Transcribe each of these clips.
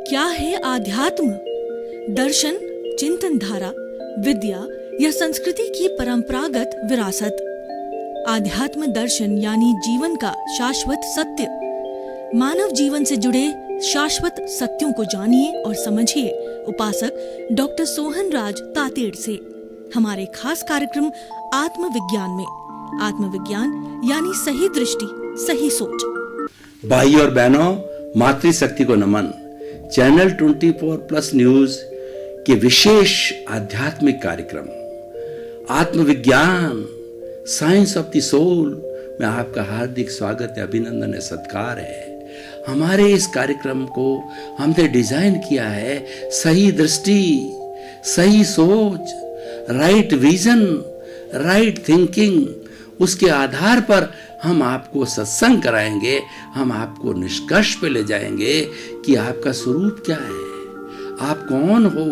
क्या है आध्यात्म? दर्शन, चिंतन धारा, विद्या या संस्कृति की परंपरागत विरासत। आध्यात्म दर्शन यानी जीवन का शाश्वत सत्य। मानव जीवन से जुड़े शाश्वत सत्यों को जानिए और समझिए उपासक डॉक्टर सोहन राज तातेड़ से हमारे खास कार्यक्रम आत्मविज्ञान में। आत्मविज्ञान यानी सही दृष्टि, सही सोच। भाई और बहनों, मातृशक्ति को नमन। चैनल 24+ न्यूज के विशेष आध्यात्मिक कार्यक्रम आत्मविज्ञान, साइंस ऑफ द सोल में आपका हार्दिक स्वागत है, अभिनंदन है, सत्कार है। हमारे इस कार्यक्रम को हमने डिजाइन किया है सही दृष्टि, सही सोच, राइट विजन, राइट थिंकिंग। उसके आधार पर हम आपको सत्संग कराएंगे, हम आपको निष्कर्ष पे ले जाएंगे कि आपका स्वरूप क्या है, आप कौन हो,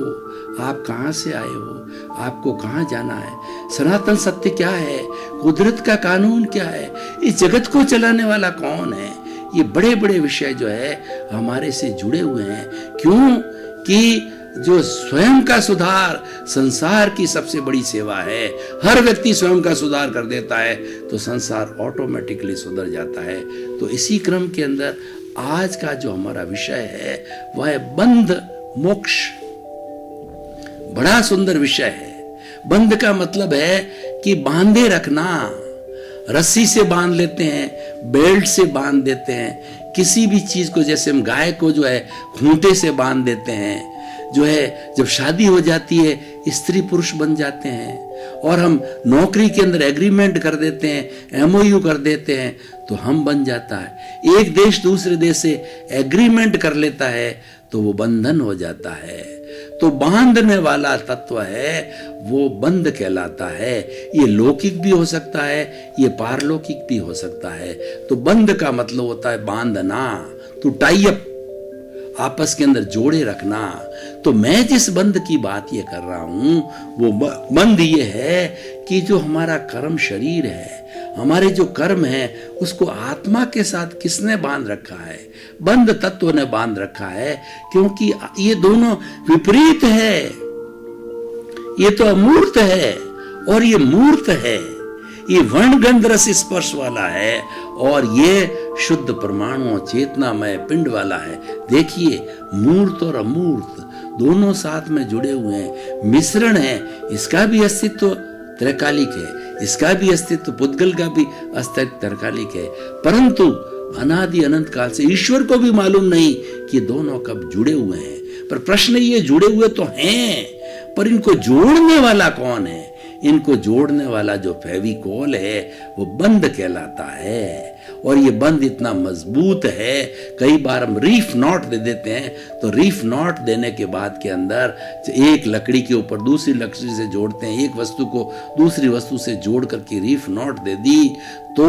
आप कहाँ से आए हो, आपको कहाँ जाना है, सनातन सत्य क्या है, कुदरत का कानून क्या है, इस जगत को चलाने वाला कौन है। ये बड़े बड़े विषय जो है हमारे से जुड़े हुए हैं। क्यों कि जो स्वयं का सुधार संसार की सबसे बड़ी सेवा है। हर व्यक्ति स्वयं का सुधार कर देता है तो संसार ऑटोमेटिकली सुधर जाता है। तो इसी क्रम के अंदर आज का जो हमारा विषय है वह है बंध मोक्ष। बड़ा सुंदर विषय है। बंध का मतलब है कि बांधे रखना। रस्सी से बांध लेते हैं, बेल्ट से बांध देते हैं, किसी भी चीज को, जैसे हम गाय को जो है खूंटे से बांध देते हैं, जो है जब शादी हो जाती है स्त्री पुरुष बन जाते हैं, और हम नौकरी के अंदर एग्रीमेंट कर देते हैं, MOU कर देते हैं तो हम बन जाता है। एक देश दूसरे देश से एग्रीमेंट कर लेता है तो वो बंधन हो जाता है। तो बांधने वाला तत्व है वो बंध कहलाता है। ये लौकिक भी हो सकता है, ये पारलौकिक भी हो सकता है। तो बंध का मतलब होता है बांधना, तो टाई अप, आपस के अंदर जोड़े रखना। तो मैं जिस बंध की बात ये कर रहा हूं वो बंध ये है कि जो हमारा कर्म शरीर है, हमारे जो कर्म है उसको आत्मा के साथ किसने बांध रखा है? बंध तत्व ने बांध रखा है, क्योंकि ये दोनों विपरीत है। ये तो अमूर्त है और ये मूर्त है। ये वर्ण गंध रस स्पर्श वाला है और ये शुद्ध परमाणु चेतनामय पिंड वाला है। देखिए, मूर्त और अमूर्त दोनों साथ में जुड़े हुए हैं, मिश्रण है। इसका भी अस्तित्व त्रैकालिक है, इसका भी अस्तित्व, पुद्गल का भी अस्तित्व त्रैकालिक है। परंतु अनादि अनंत काल से ईश्वर को भी मालूम नहीं कि दोनों कब जुड़े हुए हैं। पर प्रश्न ये, जुड़े हुए तो हैं, पर इनको जोड़ने वाला कौन है? इनको जोड़ने वाला जो फेविकोल है वो बंध कहलाता है। और ये बंध इतना मजबूत है, कई बार हम रीफ नॉट दे देते हैं। तो रीफ नॉट देने के बाद के अंदर एक लकड़ी के ऊपर दूसरी लकड़ी से जोड़ते हैं, एक वस्तु को दूसरी वस्तु से जोड़ करके रीफ नॉट दे दी तो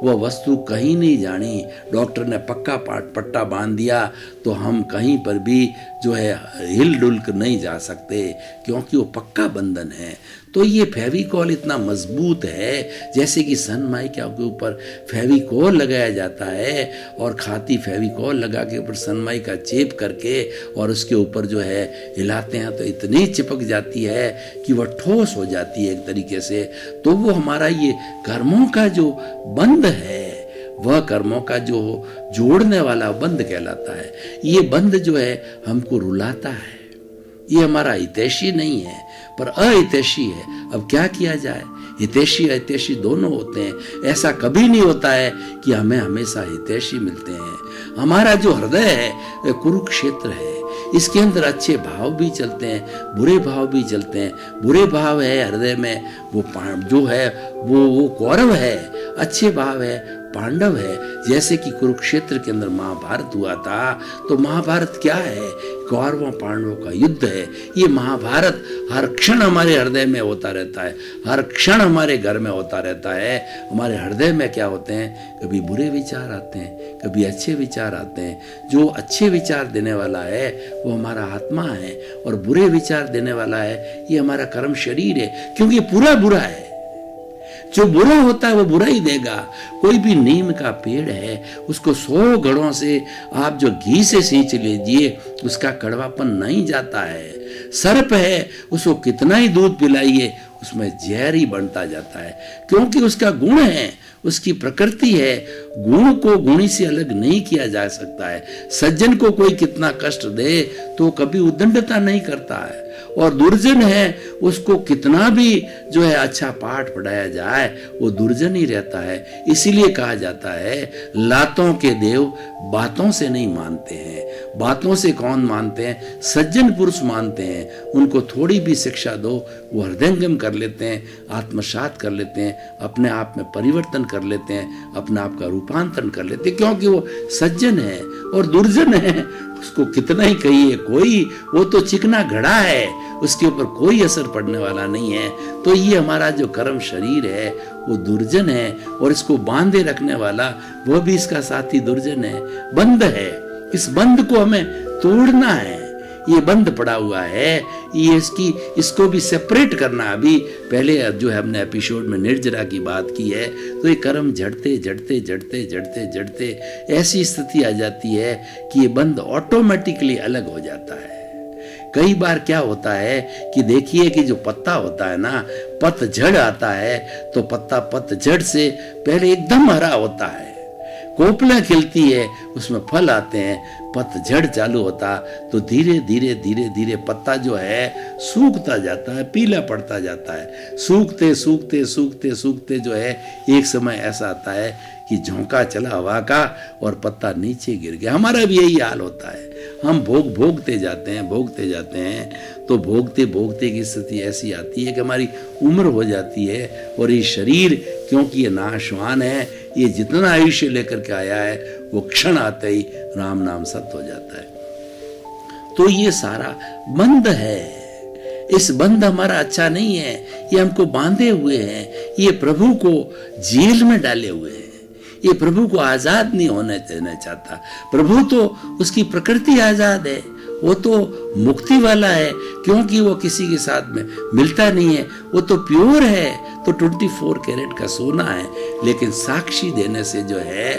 वह वस्तु कहीं नहीं जानी। डॉक्टर ने पक्का पट्टा बांध दिया तो हम कहीं पर भी जो है हिल डुल कर नहीं जा सकते, क्योंकि वो पक्का बंधन है। तो ये फेविकॉल इतना मजबूत है, जैसे कि सनमाइका के ऊपर फेविकॉल लगाया जाता है और खाती फेविकॉल लगा के ऊपर सनमाइका चेप करके और उसके ऊपर जो है हिलाते हैं तो इतनी चिपक जाती है कि वह ठोस हो जाती है एक तरीके से। तो वो हमारा ये कर्मों का जो बंध है, वह कर्मों का जो जोड़ने वाला बंध कहलाता है। ये बंध जो है हमको रुलाता है, ये हमारा हितैषी नहीं है पर अहितैषी है। अब क्या किया जाए? हितैषी अहितैषी दोनों होते हैं। ऐसा कभी नहीं होता है कि हमें हमेशा हितैषी मिलते हैं। हमारा जो हृदय है वह कुरुक्षेत्र है। इसके अंदर अच्छे भाव भी चलते हैं, बुरे भाव भी चलते हैं। बुरे भाव है हृदय में वो जो है वो कौरव है, अच्छे भाव है पांडव है। जैसे कि कुरुक्षेत्र के अंदर महाभारत हुआ था, तो महाभारत क्या है? कौरवों पांडवों का युद्ध है। ये महाभारत हर क्षण हमारे हृदय में होता रहता है, हर क्षण हमारे घर में होता रहता है। हमारे हृदय में क्या होते हैं? कभी बुरे विचार आते हैं, कभी अच्छे विचार आते हैं। जो अच्छे विचार देने वाला है वो हमारा आत्मा है और बुरे विचार देने वाला है ये हमारा कर्म शरीर है, क्योंकि पूरा बुरा है। जो बुरा होता है वो बुरा ही देगा। कोई भी नीम का पेड़ है, उसको 100 घड़ों से आप जो घी से सींच लीजिए, उसका कड़वापन नहीं जाता है। सर्प है, उसको कितना ही दूध पिलाइए, उसमें जहर ही बनता जाता है, क्योंकि उसका गुण है, उसकी प्रकृति है। गुण को गुणी से अलग नहीं किया जा सकता है। सज्जन को कोई कितना कष्ट दे तो कभी उद्दंडता नहीं करता है, और दुर्जन है, उसको कितना भी जो है अच्छा पाठ पढ़ाया जाए वो दुर्जन ही रहता है। इसीलिए कहा जाता है लातों के देव बातों से नहीं मानते हैं। बातों से कौन मानते हैं? सज्जन पुरुष मानते हैं। उनको थोड़ी भी शिक्षा दो, वो हृदयंगम कर लेते हैं, आत्मसात कर लेते हैं, अपने आप में परिवर्तन कर लेते हैं, अपने आप का रूपांतरण कर लेते हैं, क्योंकि वो सज्जन है। और दुर्जन है, उसको कितना ही कहिए कोई, वो तो चिकना घड़ा है, उसके ऊपर कोई असर पड़ने वाला नहीं है। तो ये हमारा जो कर्म शरीर है वो दुर्जन है, और इसको बांधे रखने वाला वो भी इसका साथी दुर्जन है, बंध है। इस बंध को हमें तोड़ना है। ये बंध पड़ा हुआ है, ये इसको भी सेपरेट करना। अभी पहले जो है हमने एपिसोड में निर्जरा की बात की है, तो ये कर्म जड़ते जड़ते जड़ते जड़ते जड़ते ऐसी स्थिति आ जाती है कि ये बंध ऑटोमेटिकली अलग हो जाता है। कई बार क्या होता है कि देखिए कि जो पत्ता होता है ना, पतझड़ आता है तो पत्ता पतझड़ से पहले एकदम हरा होता है, कोपला खिलती है, उसमें फल आते हैं, पतझड़ चालू होता तो धीरे धीरे धीरे धीरे पत्ता जो है सूखता जाता है, पीला पड़ता जाता है। सूखते सूखते सूखते सूखते जो है एक समय ऐसा आता है कि झोंका चला हवा का और पत्ता नीचे गिर गया। हमारा भी यही हाल होता है। हम भोगते जाते हैं, तो भोगते भोगते की स्थिति ऐसी आती है कि हमारी उम्र हो जाती है, और ये शरीर क्योंकि ये नाशवान है, ये जितना आयुष्य लेकर के आया है वो क्षण आते ही राम नाम सत्य हो जाता है। तो ये सारा बंध है। इस बंध हमारा अच्छा नहीं है, ये हमको बांधे हुए हैं, ये प्रभु को जेल में डाले हुए हैं, ये प्रभु को आजाद नहीं होने देना चाहता। प्रभु तो उसकी प्रकृति आजाद है, वो तो मुक्ति वाला है, क्योंकि वो किसी के साथ में मिलता नहीं है, वो तो प्योर है, तो 24 कैरेट का सोना है। लेकिन साक्षी देने से जो है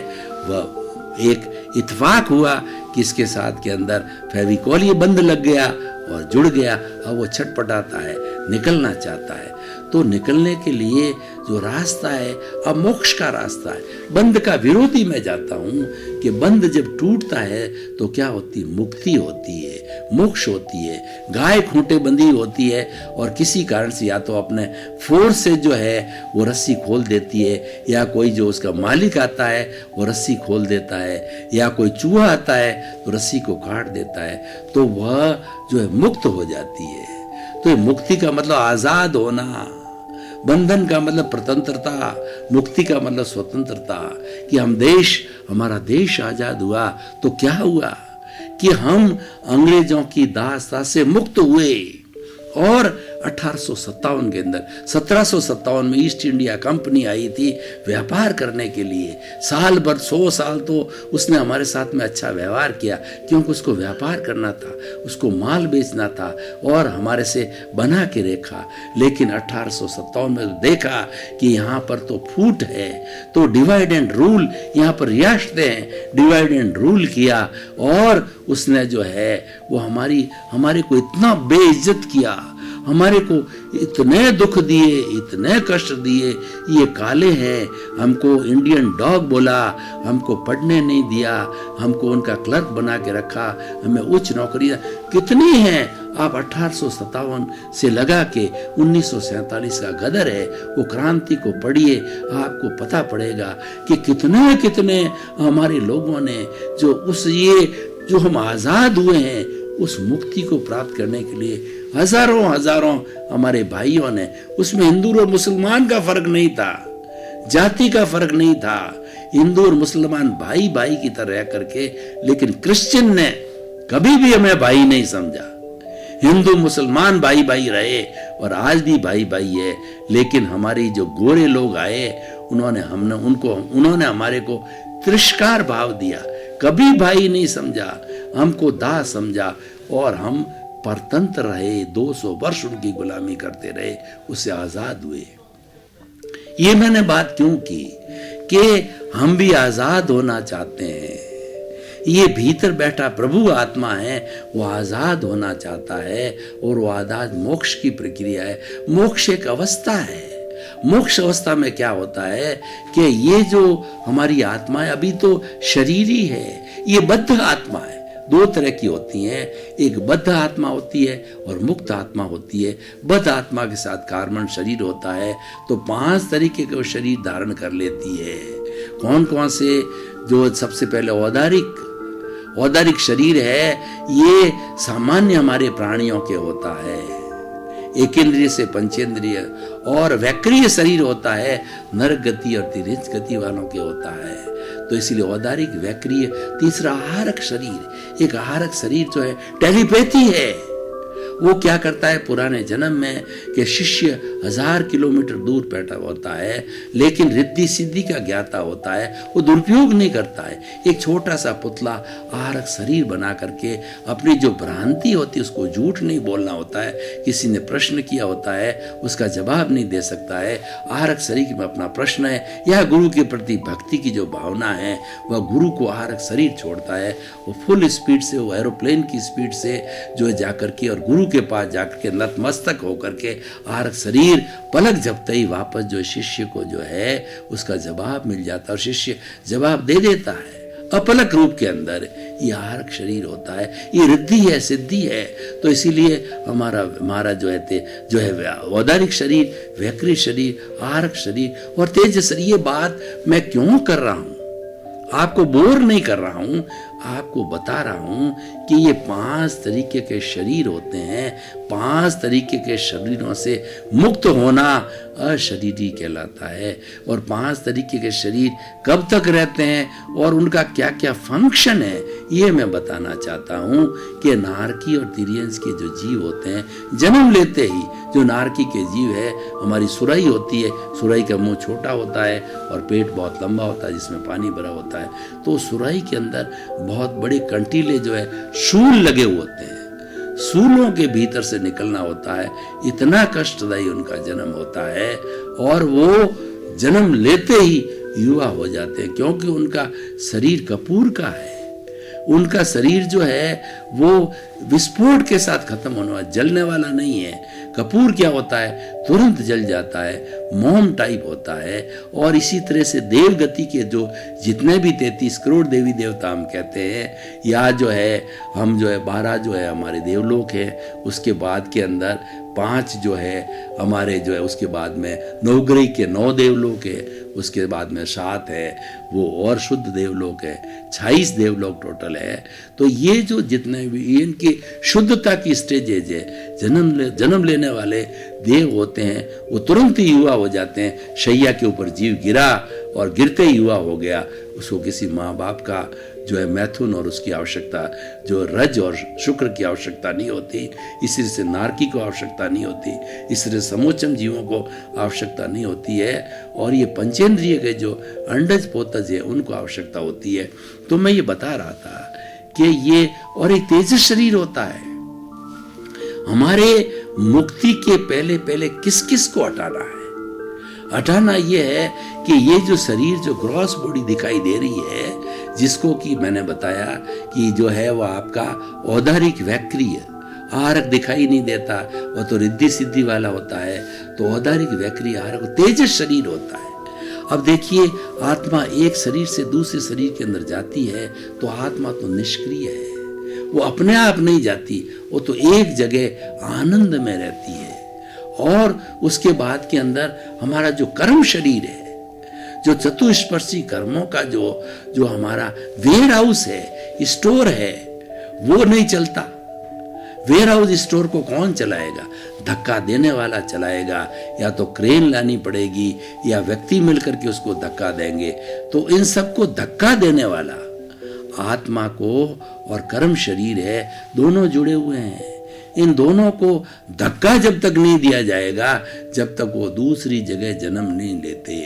वह एक इत्तेफाक हुआ कि इसके साथ के अंदर फेविकॉल ये बंद लग गया और जुड़ गया। अब वो छटपटाता है, निकलना चाहता है। तो निकलने के लिए जो रास्ता है अब मोक्ष का रास्ता है। बंध का विरोधी मैं जाता हूं कि बंध जब टूटता है तो क्या होती? मुक्ति होती है, मोक्ष होती है। गाय खूंटे बंधी होती है और किसी कारण से या तो अपने फोर्स से जो है वो रस्सी खोल देती है, या कोई जो उसका मालिक आता है वो रस्सी खोल देता है, या कोई चूहा आता है तो रस्सी को काट देता है, तो वह जो है मुक्त हो जाती है। तो मुक्ति का मतलब आजाद होना, बंधन का मतलब प्रतंत्रता, मुक्ति का मतलब स्वतंत्रता। कि हमारा देश आजाद हुआ तो क्या हुआ कि हम अंग्रेजों की दास्ता से मुक्त हुए। और 1857 के अंदर 1757 में ईस्ट इंडिया कंपनी आई थी व्यापार करने के लिए। साल भर 100 साल तो उसने हमारे साथ में अच्छा व्यवहार किया, क्योंकि उसको व्यापार करना था, उसको माल बेचना था और हमारे से बना के रखा। लेकिन 1857 में देखा कि यहाँ पर तो फूट है, तो डिवाइड एंड रूल यहाँ पर रियासतें हैं, डिवाइड एंड रूल किया, और उसने जो है वो हमारे को इतना बेइज्जत किया, हमारे को इतने दुख दिए, इतने कष्ट दिए। ये काले हैं, हमको इंडियन डॉग बोला, हमको पढ़ने नहीं दिया, हमको उनका क्लर्क बना के रखा, हमें उच्च नौकरियां कितनी हैं। आप 1857 से लगा के 1947 का गदर है, वो क्रांति को पढ़िए, आपको पता पड़ेगा कि कितने कितने हमारे लोगों ने जो हम आजाद हुए हैं उस मुक्ति को प्राप्त करने के लिए हजारों हमारे भाइयों ने, उसमें हिंदू और मुसलमान का फर्क नहीं था, जाति का फर्क नहीं था, हिंदू और मुसलमान भाई भाई की तरह रह करके। लेकिन क्रिश्चियन ने कभी भी हमें भाई नहीं समझा। हिंदू मुसलमान भाई भाई रहे और आज भी भाई भाई है। लेकिन हमारी जो गोरे लोग आए उन्होंने हमारे को तिरस्कार भाव दिया, कभी भाई नहीं समझा, हमको दास समझा, और हम परतंत्र रहे, 200 वर्ष उनकी गुलामी करते रहे, उससे आजाद हुए। ये मैंने बात क्यों की कि हम भी आजाद होना चाहते हैं। ये भीतर बैठा प्रभु आत्मा है, वो आजाद होना चाहता है और वो आजाद मोक्ष की प्रक्रिया है। मोक्ष एक अवस्था है। मोक्ष अवस्था में क्या होता है कि ये जो हमारी आत्मा है, अभी तो शरीर ही है, ये बद्ध आत्मा है। दो तरह की होती हैं, एक बद्ध आत्मा होती है और मुक्त आत्मा होती है। बद्ध आत्मा के साथ कार्बन शरीर होता है तो 5 तरीके के शरीर धारण कर लेती है। कौन कौन से? जो सबसे पहले औदारिक शरीर है, ये सामान्य हमारे प्राणियों के होता है, एक इंद्रिय से पंचेंद्रिय। और वैक्रिय शरीर होता है, नरक गति और तिर्यक गति वालों के होता है। तो इसलिए औदारिक, वैक्रिय। तीसरा आहारक शरीर। एक आहारक शरीर जो है टेलीपैथी है। वो क्या करता है पुराने जन्म में कि शिष्य 1000 किलोमीटर दूर बैठा होता है लेकिन रिद्धि सिद्धि का ज्ञाता होता है, वो दुरुपयोग नहीं करता है। एक छोटा सा पुतला आहारक शरीर बना करके अपनी जो भ्रांति होती है उसको झूठ नहीं बोलना होता है। किसी ने प्रश्न किया होता है, उसका जवाब नहीं दे सकता है। आहारक शरीर में अपना प्रश्न है या गुरु के प्रति भक्ति की जो भावना है वह गुरु को आहारक शरीर छोड़ता है। वो फुल स्पीड से, वो एरोप्लेन की स्पीड से जो है जाकर के और गुरु के पास जाकर के नतमस्तक होकर के आहारक शरीर पलक झपकते ही वापस जो शिष्य को जो है उसका जवाब मिल जाता है और शिष्य जवाब दे देता है अपलक रूप के अंदर। ये आहारक शरीर होता है, ये रिद्धि है, सिद्धि है। तो इसीलिए हमारा जो है औदारिक शरीर, वैक्रिय शरीर, आहारक शरीर और तेज शरीर। ये बात मैं क्यों कर रहा हूं? आपको बोर नहीं कर रहा हूं, आपको बता रहा हूं कि ये 5 तरीके के शरीर होते हैं। 5 तरीके के शरीरों से मुक्त होना अशरीरी कहलाता है। और 5 तरीके के शरीर कब तक रहते हैं और उनका क्या क्या फंक्शन है ये मैं बताना चाहता हूं कि नारकी और तिर्यंस के जो जीव होते हैं, जन्म लेते ही जो नारकी के जीव है, हमारी सुराही होती है। सुराही का मुंह छोटा होता है और पेट बहुत लंबा होता है जिसमें पानी भरा होता है। तो सुराही के अंदर बहुत बड़े कंटीले जो है शूल लगे हुए होते हैं। सूलों के भीतर से निकलना होता है। इतना कष्टदायी उनका जन्म होता है और वो जन्म लेते ही युवा हो जाते हैं क्योंकि उनका शरीर कपूर का है। उनका शरीर जो है वो विस्फोट के साथ खत्म होने वाला, जलने वाला नहीं है। कपूर क्या होता है? तुरंत जल जाता है, मोम टाइप होता है। और इसी तरह से देवगति के जो जितने भी 33 करोड़ देवी देवता हम कहते हैं, या जो है हम जो है 12 जो है हमारे देवलोक है, उसके बाद के अंदर 5 जो है हमारे जो है, उसके बाद में नवग्रह के 9 देवलोक है, उसके बाद में 7 है वो और शुद्ध देवलोक है, 26 देवलोक टोटल है। तो ये जो जितने भी इनकी शुद्धता की स्टेजेज है, जन्म लेने वाले देव होते हैं वो तुरंत ही युवा हो जाते हैं। शैया के ऊपर जीव गिरा और गिरते ही युवा हो गया। उसको किसी माँ बाप का जो है मैथुन और उसकी आवश्यकता, जो रज और शुक्र की आवश्यकता नहीं होती, इसी से नारकी को आवश्यकता नहीं होती, इस तरह समोचम जीवों को आवश्यकता नहीं होती है। और ये पंचेंद्रिय के जो अंडज पोतज है उनको आवश्यकता होती है। तो मैं ये बता रहा था कि ये और एक तेजस शरीर होता है। हमारे मुक्ति के पहले पहले किस किस को हटाना है? हटाना ये है कि ये जो शरीर, जो ग्रॉस बॉडी दिखाई दे रही है, जिसको कि मैंने बताया कि जो है वो आपका औदारिक वैक्रिय आहारक दिखाई नहीं देता, वो तो रिद्धि सिद्धि वाला होता है। तो औदारिक वैक्रिय आहारक तेजस शरीर होता है। अब देखिए, आत्मा एक शरीर से दूसरे शरीर के अंदर जाती है तो आत्मा तो निष्क्रिय है, वो अपने आप नहीं जाती, वो तो एक जगह आनंद में रहती है। और उसके बाद के अंदर हमारा जो कर्म शरीर है, जो चतुष्पर्शी कर्मों का जो हमारा वेयर हाउस है, स्टोर है, वो नहीं चलता। वेयर हाउस स्टोर को कौन चलाएगा? धक्का देने वाला चलाएगा, या तो क्रेन लानी पड़ेगी या व्यक्ति मिलकर के उसको धक्का देंगे। तो इन सबको धक्का देने वाला आत्मा को और कर्म शरीर है, दोनों जुड़े हुए हैं। इन दोनों को धक्का जब तक नहीं दिया जाएगा, जब तक वो दूसरी जगह जन्म नहीं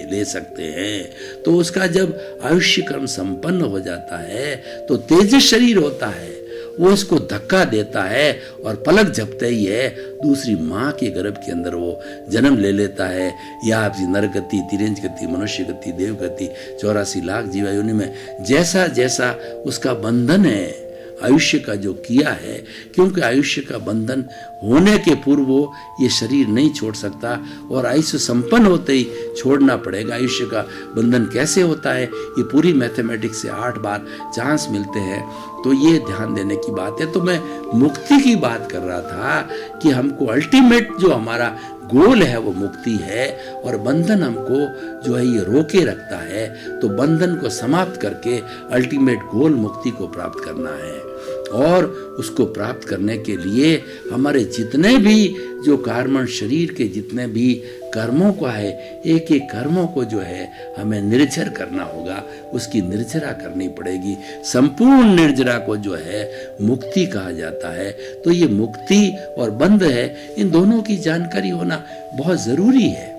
ले सकते हैं। तो उसका जब आयुष्य कर्म संपन्न हो जाता है तो तेजस शरीर होता है वो इसको धक्का देता है और पलक झपते ही है दूसरी माँ के गर्भ के अंदर वो जन्म ले लेता है। या आपकी नरगति, तिरंज गति, मनुष्य गति, देव गति, 84 लाख जीवा योनि में जैसा जैसा उसका बंधन है आयुष्य का जो किया है, क्योंकि आयुष्य का बंधन होने के पूर्व वो ये शरीर नहीं छोड़ सकता और आयुष्य संपन्न होते ही छोड़ना पड़ेगा। आयुष्य का बंधन कैसे होता है, ये पूरी मैथमेटिक्स से 8 बार चांस मिलते हैं, तो ये ध्यान देने की बात है। तो मैं मुक्ति की बात कर रहा था कि हमको अल्टीमेट जो हमारा गोल है वो मुक्ति है, और बंधन हमको जो है ये रोके रखता है। तो बंधन को समाप्त करके अल्टीमेट गोल मुक्ति को प्राप्त करना है, और उसको प्राप्त करने के लिए हमारे जितने भी जो कार्बन शरीर के जितने भी कर्मों को है, एक एक कर्मों को जो है हमें निर्जर करना होगा, उसकी निर्जरा करनी पड़ेगी। संपूर्ण निर्जरा को जो है मुक्ति कहा जाता है। तो ये मुक्ति और बंध है, इन दोनों की जानकारी होना बहुत जरूरी है।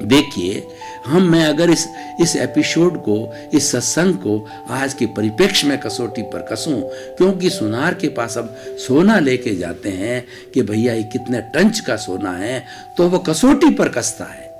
देखिए, मैं अगर इस एपिसोड को, इस सत्संग को आज के परिप्रेक्ष्य में कसौटी पर कसूं, क्योंकि सुनार के पास अब सोना लेके जाते हैं कि भैया ये कितने टंच का सोना है, तो वो कसौटी पर कसता है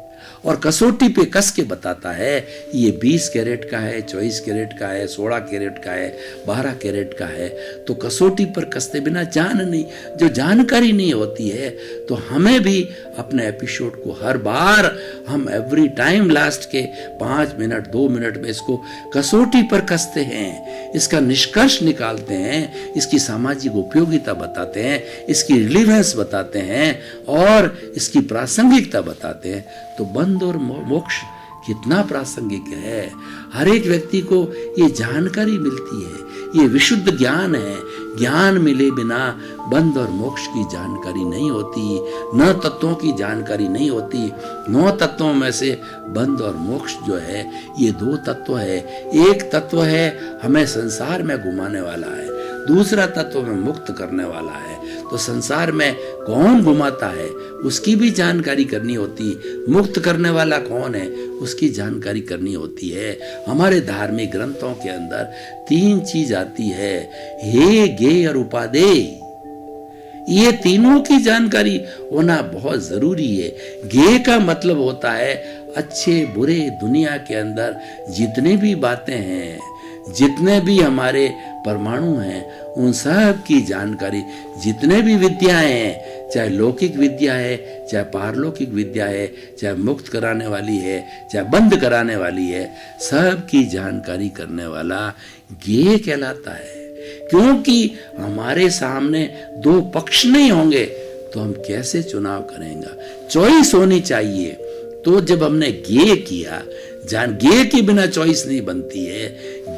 और कसौटी पे कस के बताता है ये 20 कैरेट का है, 24 कैरेट का है, 16 कैरेट का है, 12 कैरेट का है। तो कसौटी पर कसते बिना जो जानकारी नहीं होती है, तो हमें भी अपने एपिसोड को हर बार हम एवरी टाइम लास्ट के 5 मिनट 2 मिनट में इसको कसौटी पर कसते हैं, इसका निष्कर्ष निकालते हैं, इसकी सामाजिक उपयोगिता बताते हैं, इसकी रिलीवेंस बताते हैं और इसकी प्रासंगिकता बताते हैं। तो बंध और मोक्ष कितना प्रासंगिक है। हर एक व्यक्ति को ये जानकारी मिलती है, ये विशुद्ध ज्ञान है। ज्ञान मिले बिना बंध और मोक्ष की जानकारी नहीं होती, 9 तत्वों की जानकारी नहीं होती। 9 तत्वों में से बंध और मोक्ष जो है ये 2 तत्व है। एक तत्व है हमें संसार में घुमाने वाला है, दूसरा तत्व में मुक्त करने वाला है। तो संसार में कौन घुमाता है उसकी भी जानकारी करनी होती, मुक्त करने वाला कौन है उसकी जानकारी करनी होती है। हमारे धार्मिक ग्रंथों के अंदर 3 चीज आती है, हे, गे और उपादेय। ये तीनों की जानकारी होना बहुत जरूरी है। गे का मतलब होता है अच्छे बुरे दुनिया के अंदर जितने भी बातें हैं, जितने भी हमारे परमाणु हैं, उन सब की जानकारी, जितने भी विद्याएं हैं, चाहे लौकिक विद्या है, चाहे पारलौकिक विद्या है, चाहे मुक्त कराने वाली है, चाहे बंद कराने वाली है, सब की जानकारी करने वाला ज्ञेय कहलाता है। क्योंकि हमारे सामने 2 पक्ष नहीं होंगे तो हम कैसे चुनाव करेंगे? चॉइस होनी चाहिए। तो जब हमने ज्ञेय किया, ज्ञेय के बिना चॉइस नहीं बनती है।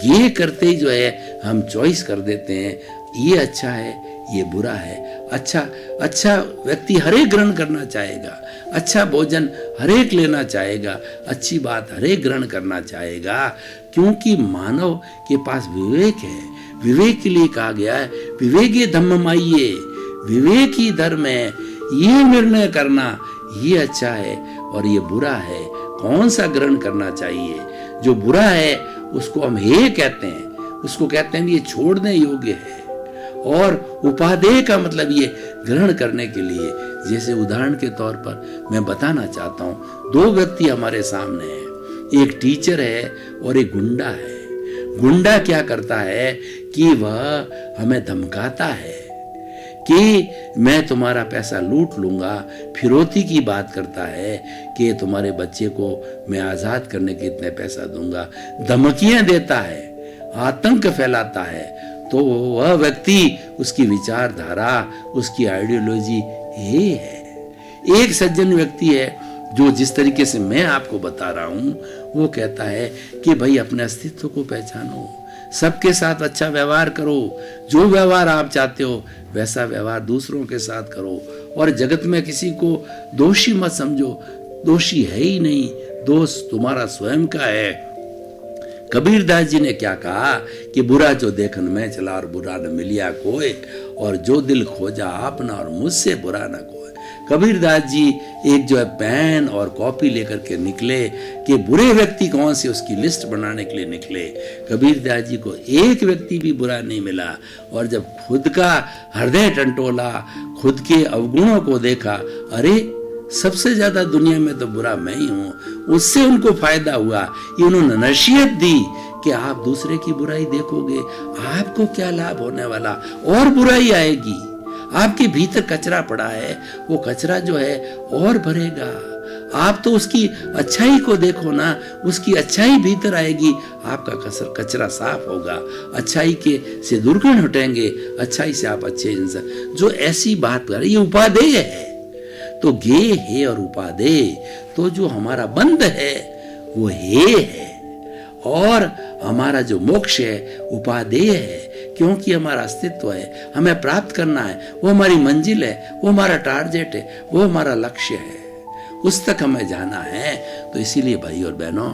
ज्ञेय करते ही जो है हम चॉइस कर देते हैं, ये अच्छा है, ये बुरा है। अच्छा व्यक्ति हरेक ग्रहण करना चाहेगा, अच्छा भोजन हरेक लेना चाहेगा, अच्छी बात हरेक ग्रहण करना चाहेगा, क्योंकि मानव के पास विवेक है। विवेक के लिए कहा गया है विवेके धम्ममाइये, विवेक ही धर्म है। ये निर्णय करना ये अच्छा है और ये बुरा है, कौन सा ग्रहण करना चाहिए। जो बुरा है उसको हम हे कहते हैं, उसको कहते हैं ये छोड़ने योग्य है। और उपादेय का मतलब ये ग्रहण करने के लिए, जैसे उदाहरण के तौर पर मैं बताना चाहता हूँ, 2 व्यक्ति हमारे सामने हैं, एक टीचर है और एक गुंडा है। गुंडा क्या करता है कि वह हमें धमकाता है कि मैं तुम्हारा पैसा लूट लूंगा, फिरौती की बात करता है कि तुम्हारे बच्चे को मैं आजाद करने के इतने पैसा दूंगा, धमकियां देता है, आतंक फैलाता है। तो वह व्यक्ति, उसकी विचारधारा, उसकी आइडियोलॉजी ये है। एक सज्जन व्यक्ति है जो जिस तरीके से मैं आपको बता रहा हूं, वो कहता है कि भाई अपने अस्तित्व को पहचानो, सबके साथ अच्छा व्यवहार करो, जो व्यवहार आप चाहते हो वैसा व्यवहार दूसरों के साथ करो, और जगत में किसी को दोषी मत समझो, दोषी है ही नहीं, दोष तुम्हारा स्वयं का है। कबीरदास जी ने क्या कहा कि बुरा जो देखन में चला और बुरा न मिलिया कोई, और जो दिल खोजा अपना और मुझसे बुरा न कोई। कबीरदास जी एक जो है पेन और कॉपी लेकर के निकले कि बुरे व्यक्ति कौन से, उसकी लिस्ट बनाने के लिए निकले। कबीरदास जी को एक व्यक्ति भी बुरा नहीं मिला, और जब खुद का हृदय टंटोला, खुद के अवगुणों को देखा, अरे सबसे ज्यादा दुनिया में तो बुरा मैं ही हूं, उससे उनको फायदा हुआ। ये उन्होंने नसीहत दी कि आप दूसरे की बुराई देखोगे, आपको क्या लाभ होने वाला, और बुराई आएगी। आपके भीतर कचरा पड़ा है, वो कचरा जो है और भरेगा। आप तो उसकी अच्छाई को देखो ना, उसकी अच्छाई भीतर आएगी, आपका कचरा साफ होगा, अच्छाई के से दुर्गुण हटेंगे, अच्छाई से आप अच्छे इंसान। जो ऐसी बात कर, ये उपादेय है। तो गे है और उपादेय, तो जो हमारा बंध है वो है, और हमारा जो मोक्ष है उपादेय है, क्योंकि हमारा अस्तित्व है, हमें प्राप्त करना है, वो हमारी मंजिल है, वो हमारा टारगेट है, वो हमारा लक्ष्य है, उस तक हमें जाना है। तो इसीलिए भाई और बहनों,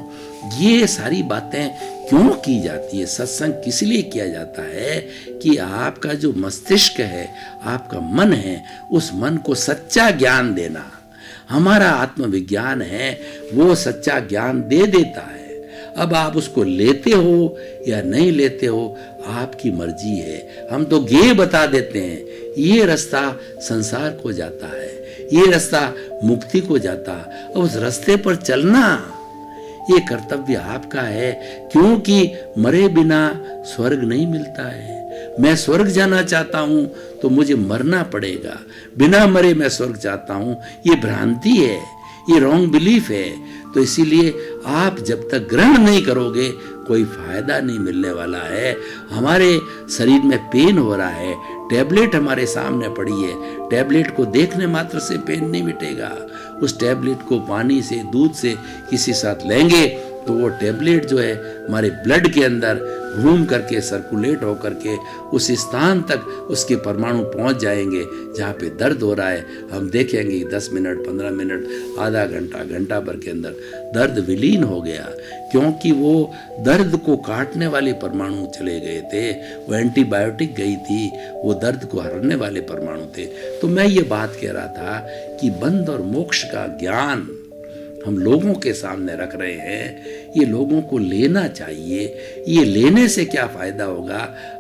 ये सारी बातें क्यों की जाती है, सत्संग किस लिए किया जाता है कि आपका जो मस्तिष्क है, आपका मन है, उस मन को सच्चा ज्ञान देना। हमारा आत्मविज्ञान है, वो सच्चा ज्ञान दे देता है। अब आप उसको लेते हो या नहीं लेते हो, आपकी मर्जी है। हम तो गे बता देते हैं, ये रास्ता संसार को जाता है, ये रास्ता मुक्ति को जाता। उस रास्ते पर चलना ये कर्तव्य आपका है, क्योंकि मरे बिना स्वर्ग नहीं मिलता है। मैं स्वर्ग जाना चाहता हूं तो मुझे मरना पड़ेगा, बिना मरे मैं स्वर्ग चाहता हूं, ये भ्रांति है, ये रॉन्ग बिलीफ है। तो इसीलिए आप जब तक ग्रहण नहीं करोगे, कोई फायदा नहीं मिलने वाला है। हमारे शरीर में पेन हो रहा है, टैबलेट हमारे सामने पड़ी है, टैबलेट को देखने मात्र से पेन नहीं मिटेगा। उस टैबलेट को पानी से, दूध से किसी साथ लेंगे तो वो टैबलेट जो है हमारे ब्लड के अंदर घूम करके, सर्कुलेट होकर के उस स्थान तक उसके परमाणु पहुंच जाएंगे जहाँ पे दर्द हो रहा है। हम देखेंगे 10 मिनट, 15 मिनट, आधा घंटा, घंटा भर के अंदर दर्द विलीन हो गया, क्योंकि वो दर्द को काटने वाले परमाणु चले गए थे, वो एंटीबायोटिक गई थी, वो दर्द को हरने वाले परमाणु थे। तो मैं ये बात कह रहा था कि बंध और मोक्ष का ज्ञान हम लोगों के सामने रख रहे हैं, ये लोगों को लेना चाहिए। ये लेने से क्या फायदा होगा,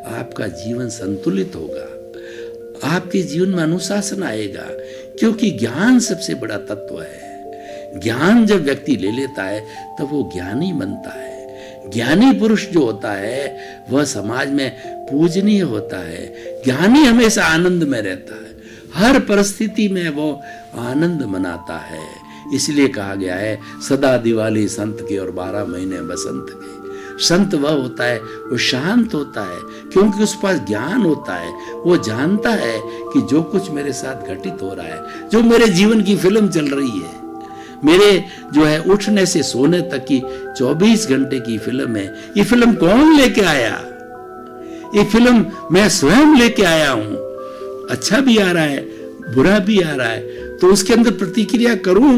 आपका जीवन संतुलित होगा, आपके जीवन में अनुशासन आएगा, क्योंकि ज्ञान सबसे बड़ा तत्व है। ज्ञान जब व्यक्ति ले लेता है तब वो ज्ञानी बनता है। ज्ञानी पुरुष जो होता है वह समाज में पूजनीय होता है। ज्ञानी हमेशा आनंद में रहता है, हर परिस्थिति में वो आनंद मनाता है। इसलिए कहा गया है सदा दिवाली संत के और 12 महीने बसंत के। संत वह होता है, वो शांत होता है, क्योंकि उस पास ज्ञान होता है। वो जानता है कि जो कुछ मेरे साथ घटित हो रहा है, जो मेरे जीवन की फिल्म चल रही है, मेरे जो है उठने से सोने तक की 24 घंटे की फिल्म है, ये फिल्म कौन लेके आया? ये फिल्म मैं स्वयं लेके आया हूं। अच्छा भी आ रहा है, बुरा भी आ रहा है, तो उसके अंदर प्रतिक्रिया करूं।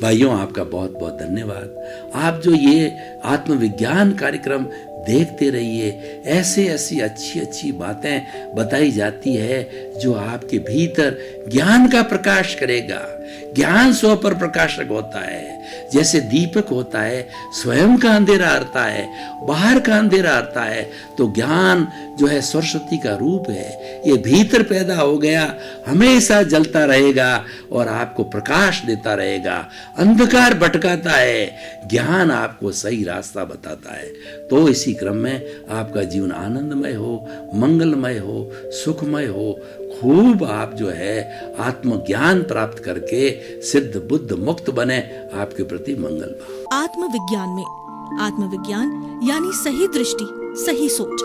भाइयों, आपका बहुत बहुत धन्यवाद। आप जो ये आत्मविज्ञान कार्यक्रम देखते रहिए, ऐसे ऐसी अच्छी अच्छी बातें बताई जाती है जो आपके भीतर ज्ञान का प्रकाश करेगा। ज्ञान स्व पर प्रकाशक होता है, जैसे दीपक होता है, स्वयं का अंधेरा हटता है, बाहर का अंधेरा हटता है। तो ज्ञान जो है सरस्वती का रूप है, ये भीतर पैदा हो गया, हमेशा जलता रहेगा और आपको प्रकाश देता रहेगा। अंधकार भटकाता है, ज्ञान आपको सही रास्ता बताता है। तो इसी क्रम में आपका जीवन आनंदमय हो, मंगलमय हो, सुखमय हो। खूब आप जो है आत्मज्ञान प्राप्त करके सिद्ध बुद्ध मुक्त बने। आपके प्रति मंगल भाव। आत्मविज्ञान में आत्मविज्ञान यानी सही दृष्टि, सही सोच।